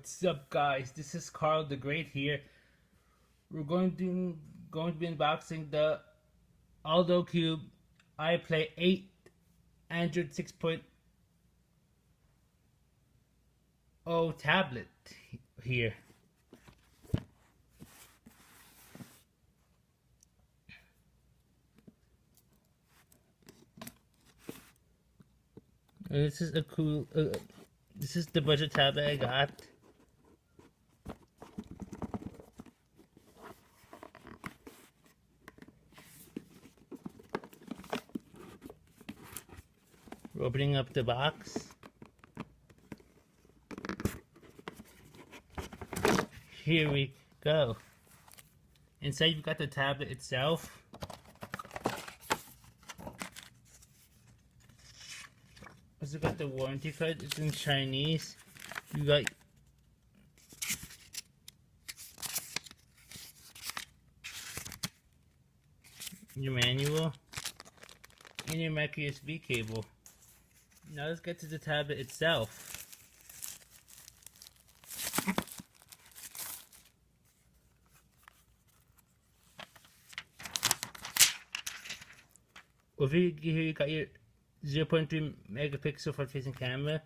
What's up, guys? This is Carl the Great here. We're going to be unboxing the ALLDOCUBE iPlay 8 Android 6.0 tablet here. And this is a cool. This is the budget tablet I got. We're opening up the box. Here we go. Inside you've got the tablet itself. Also got the warranty card. It's in Chinese. You got your manual and your microHDMI cable. Now let's get to the tablet itself. Over here you got your 0.3 megapixel front-facing camera.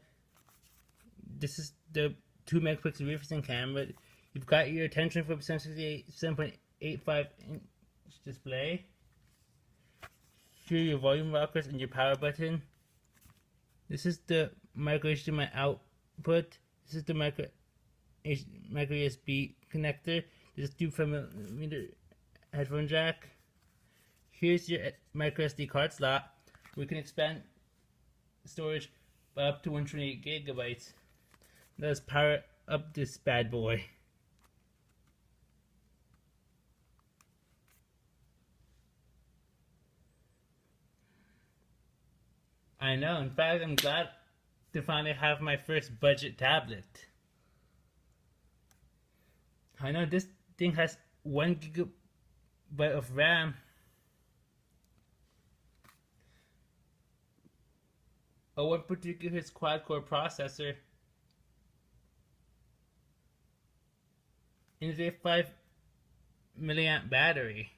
This is the 2 megapixel rear-facing camera. You've got your 1024x 7.85 inch display. Here are your volume rockers and your power button. This is the microHDMI output. This is the micro USB connector. This is 2.5mm headphone jack. Here's your microSD card slot. We can expand storage by up to 128 gigabytes. Let's power up this bad boy. I know, in fact, I'm glad to finally have my first budget tablet. I know this thing has 1 gigabyte of RAM. A 1.3 GHz quad-core processor, and a 5 milliamp battery.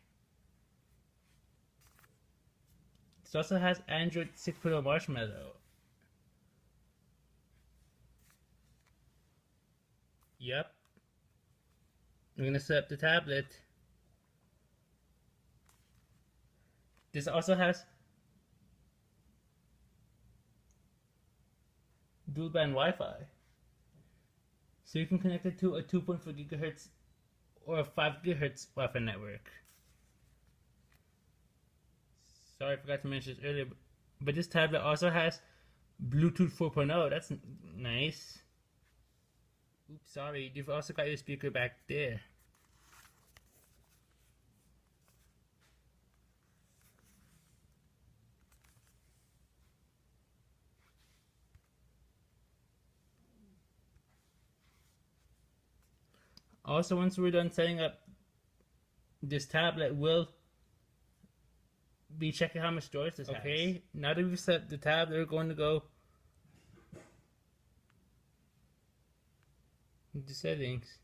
It also has Android 6.0 Marshmallow. Yep. We're gonna set up the tablet. This also has dual band Wi-Fi, so you can connect it to a 2.4 gigahertz or a 5 gigahertz Wi-Fi network. Sorry, I forgot to mention this earlier, but this tablet also has Bluetooth 4.0. That's nice. Oops, sorry. You've also got your speaker back there. Also, once we're done setting up this tablet, we'll be checking how much storage this has. Okay, now that we've set the tablet, we're going to go into settings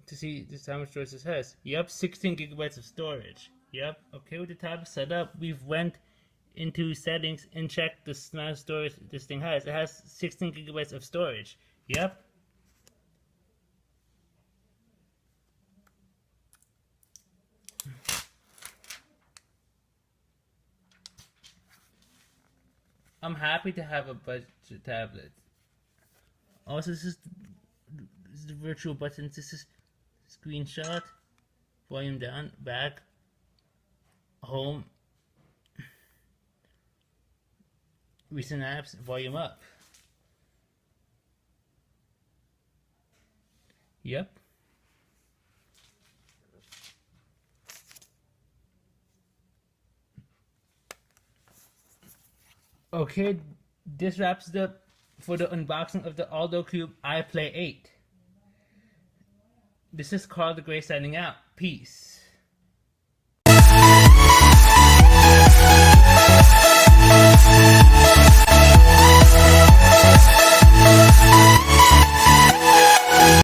to see just how much storage this has. Yep, 16 gigabytes of storage. Yep. Okay, with the tablet set up, we've went into settings and checked the amount of storage this thing has. It has 16 gigabytes of storage. Yep. I'm happy to have a budget tablet. Also, this is the virtual buttons. This is screenshot, volume down, back, home, recent apps, volume up. Yep. Okay, this wraps it up for the unboxing of the ALLDOCUBE iPlay 8. This is Carl the Great signing out. Peace.